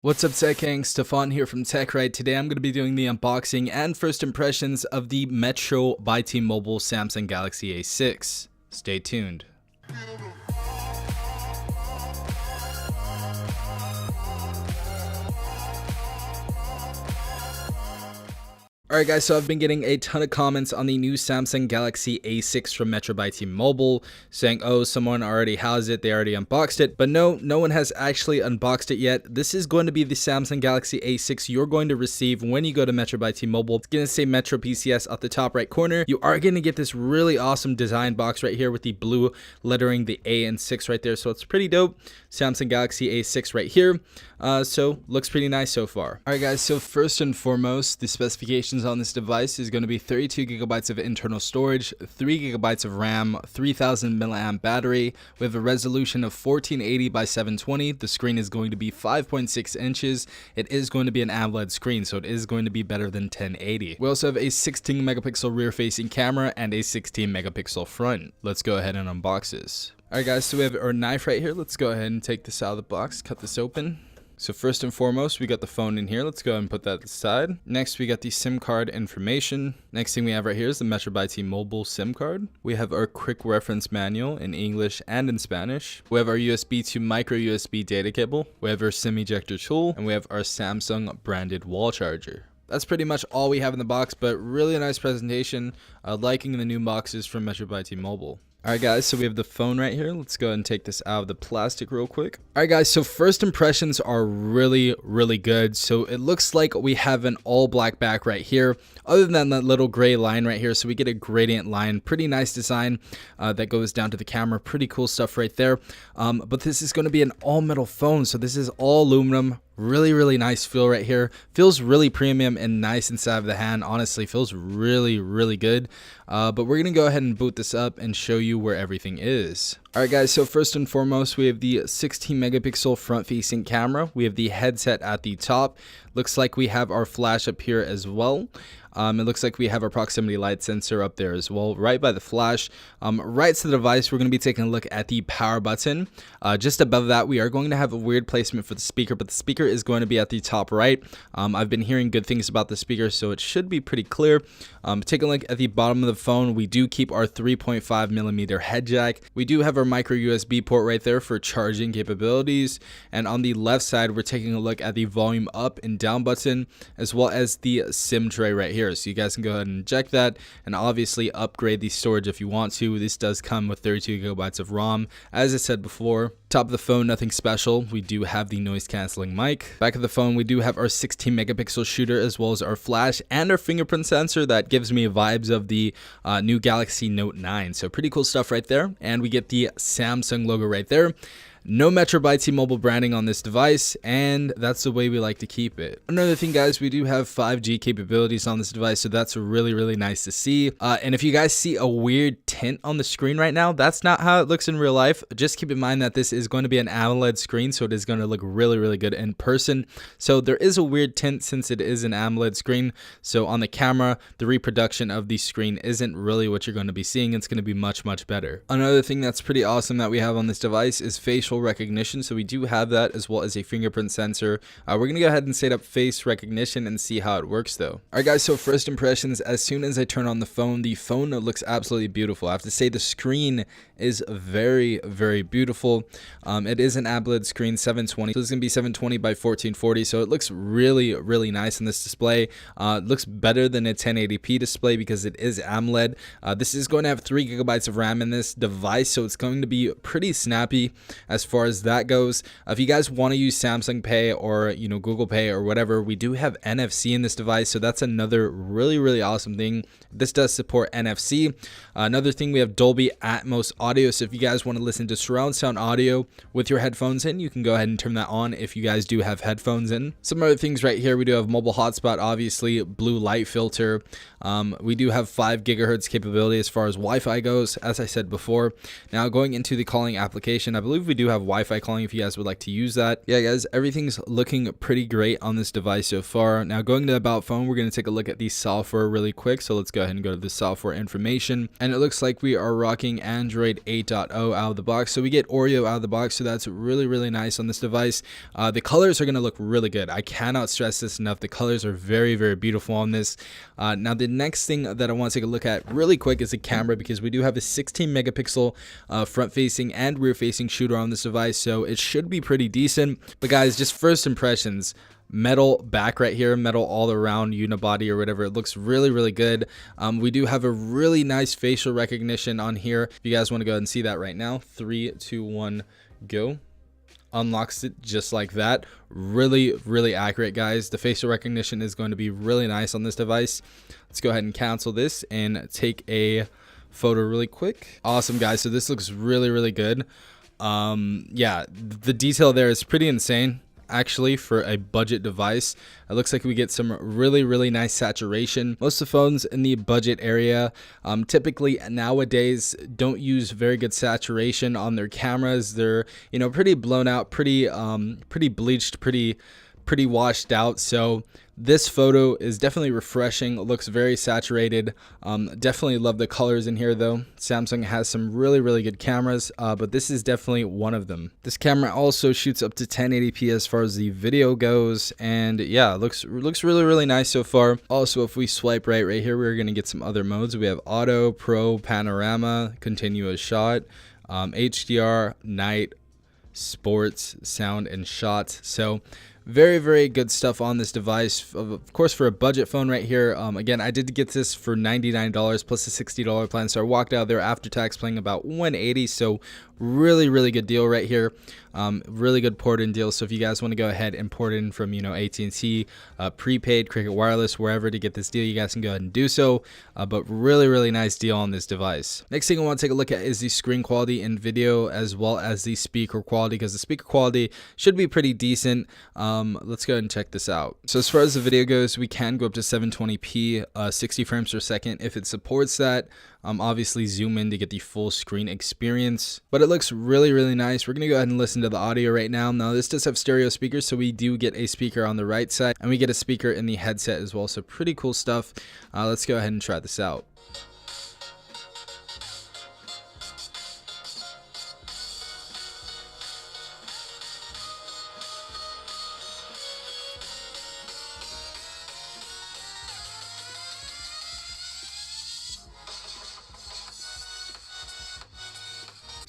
What's up, Tech Gang? Stefan here from TechRight. Today I'm going to be doing the unboxing and first impressions of the Metro by T-Mobile Samsung Galaxy A6. Stay tuned. Alright guys, so I've been getting a ton of comments on the new Samsung Galaxy A6 from Metro by T-Mobile saying, oh, someone already has it, they already unboxed it. But no one has actually unboxed it yet. This is going to be the Samsung Galaxy A6 you're going to receive when you go to Metro by T-Mobile. It's going to say Metro PCS at the top right corner. You are going to get this really awesome design box right here with the blue lettering, the A and 6 right there. So it's pretty dope. Samsung Galaxy A6 right here. So looks pretty nice so far. Alright guys, so first and foremost, the specifications on this device is going to be 32 gigabytes of internal storage, 3 gigabytes of RAM, 3000 milliamp battery. We have a resolution of 1480 by 720. The screen is going to be 5.6 inches. It is going to be an AMOLED screen, so it is going to be better than 1080. We also have a 16 megapixel rear facing camera and a 16 megapixel front. Let's go ahead and unbox this. Alright guys, so we have our knife right here. Let's go ahead and take this out of the box, cut this open. So first and foremost, we got the phone in here. Let's go ahead and put that aside. Next, we got the SIM card information. Next thing we have right here is the Metro by T-Mobile SIM card. We have our quick reference manual in English and in Spanish. We have our USB to micro USB data cable. We have our SIM ejector tool, and we have our Samsung branded wall charger. That's pretty much all we have in the box, but really nice presentation. Liking the new boxes from Metro by T-Mobile. Alright guys, so we have the phone right here. Let's go ahead and take this out of the plastic real quick. Alright guys, so first impressions are really good. So it looks like we have an all black back right here, other than that little gray line right here. So we get a gradient line, pretty nice design that goes down to the camera. Pretty cool stuff right there. But this is going to be an all metal phone, so this is all aluminum. Really nice feel right here. Feels really premium and nice inside of the hand. Honestly, feels really good. But we're gonna go ahead and boot this up and show you where everything is. Alright guys, so first and foremost, we have the 16 megapixel front facing camera. We have the headset at the top. Looks like we have our flash up here as well. It looks like we have our proximity light sensor up there as well, right by the flash. Right to the device, we're going to be taking a look at the power button. Just above that, we are going to have a weird placement for the speaker, but the speaker is going to be at the top right. I've been hearing good things about the speaker, so it should be pretty clear. Take a look at the bottom of the phone. We do keep our 3.5 millimeter head jack. We do have our micro USB port right there for charging capabilities. And on the left side, we're taking a look at the volume up and down button, as well as the SIM tray right here. So you guys can go ahead and inject that and obviously upgrade the storage if you want to. This does come with 32 gigabytes of ROM. As I said before, top of the phone, nothing special. We do have the noise canceling mic. Back of the phone, we do have our 16 megapixel shooter, as well as our flash and our fingerprint sensor that gives me vibes of the new Galaxy Note 9. So pretty cool stuff right there. And we get the Samsung logo right there. No Metro by T-Mobile branding on this device, and that's the way we like to keep it. Another thing, guys, we do have 5G capabilities on this device, so that's really nice to see. And if you guys see a weird tint on the screen right now, that's not how it looks in real life. Just keep in mind that this is going to be an AMOLED screen, so it is going to look really good in person. So there is a weird tint since it is an AMOLED screen. So on the camera, the reproduction of the screen isn't really what you're going to be seeing. It's going to be much better. Another thing that's pretty awesome that we have on this device is facial recognition. So we do have that, as well as a fingerprint sensor. We're gonna go ahead and set up face recognition and see how it works though. Alright guys, so first impressions, as soon as I turn on the phone looks absolutely beautiful. I have to say the screen is very beautiful. It is an AMOLED screen, 720, so it's gonna be 720 by 1440, so it looks really nice on this display. It looks better than a 1080p display because it is AMOLED. This is going to have 3 gigabytes of RAM in this device, so it's going to be pretty snappy as far as that goes. If you guys want to use Samsung Pay or Google Pay or whatever, we do have NFC in this device, so that's another really awesome thing. This does support NFC. Another thing, we have Dolby Atmos audio, so if you guys want to listen to surround sound audio with your headphones in, you can go ahead and turn that on if you guys do have headphones in. Some other things right here, we do have mobile hotspot, obviously, blue light filter. We do have 5 gigahertz capability as far as Wi-Fi goes, as I said before. Now going into the calling application, I believe we do have Wi-Fi calling if you guys would like to use that. Yeah, guys, everything's looking pretty great on this device so far. Now, going to About Phone, we're going to take a look at the software really quick. So let's go ahead and go to the software information. And it looks like we are rocking Android 8.0 out of the box. So we get Oreo out of the box. So that's really, really nice on this device. The colors are going to look really good. I cannot stress this enough. The colors are very, very beautiful on this. Now, the next thing that I want to take a look at really quick is the camera, because we do have a 16 megapixel front-facing and rear-facing shooter on this device. So it should be pretty decent. But guys, just first impressions. Metal back right here, metal all around unibody or whatever. It looks really, really good. We do have a really nice facial recognition on here. If you guys want to go ahead and see that right now, 3, 2, 1, go. Unlocks it just like that. Really, really accurate, guys. The facial recognition is going to be really nice on this device. Let's go ahead and cancel this and take a photo really quick. Awesome, guys. So this looks really, really good. Yeah, the detail there is pretty insane. Actually, for a budget device, it looks like we get some really, really nice saturation. Most of the phones in the budget area typically nowadays don't use very good saturation on their cameras. They're, you know, pretty blown out, pretty bleached, pretty washed out. So this photo is definitely refreshing. It looks very saturated. Definitely love the colors in here though. Samsung has some really, really good cameras, but this is definitely one of them. This camera also shoots up to 1080p as far as the video goes, and yeah, it looks really, really nice so far. Also, if we swipe right here, we're gonna get some other modes. We have auto, pro, panorama, continuous shot, HDR, night, sports, sound, and shots. So very, very good stuff on this device. Of course, for a budget phone right here. Again, I did get this for $99 plus a $60 plan, so I walked out there after tax paying about $180. So really, really good deal right here. Really good port-in deal. So if you guys want to go ahead and port in from, you know, AT&T, prepaid, Cricket Wireless, wherever to get this deal, you guys can go ahead and do so. But really, really nice deal on this device. Next thing I want to take a look at is the screen quality in video, as well as the speaker quality, because the speaker quality should be pretty decent. Let's go ahead and check this out. So as far as the video goes, we can go up to 720p, 60 frames per second if it supports that. Obviously zoom in to get the full screen experience, but it looks really, really nice. We're gonna go ahead and listen to the audio right now. Now this does have stereo speakers, so we do get a speaker on the right side and we get a speaker in the headset as well. So pretty cool stuff. Let's go ahead and try this out.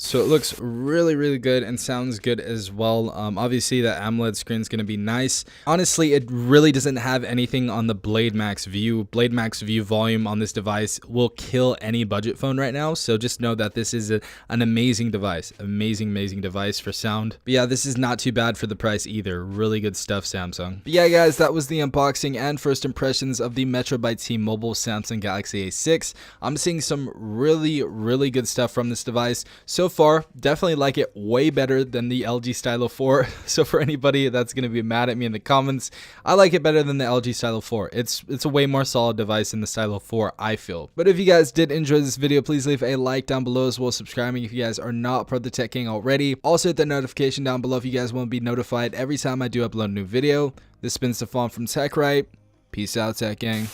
So it looks really, really good and sounds good as well. Obviously, the AMOLED screen is going to be nice. Honestly, it really doesn't have anything on the Blade Max View. Blade Max View volume on this device will kill any budget phone right now. So just know that this is an amazing device. Amazing device for sound. But yeah, this is not too bad for the price either. Really good stuff, Samsung. But yeah, guys, that was the unboxing and first impressions of the Metro by T-Mobile Samsung Galaxy A6. I'm seeing some really, really good stuff from this device. So far, definitely like it way better than the LG Stylo 4. So for anybody that's going to be mad at me in the comments, I like it better than the LG Stylo 4. It's a way more solid device than the Stylo 4, I feel. But if you guys did enjoy this video, please leave a like down below, as well as subscribing if you guys are not part of the Tech Gang already. Also hit the notification down below if you guys want to be notified every time I do upload a new video. This has been Stefan from TechRight. Peace out, Tech Gang.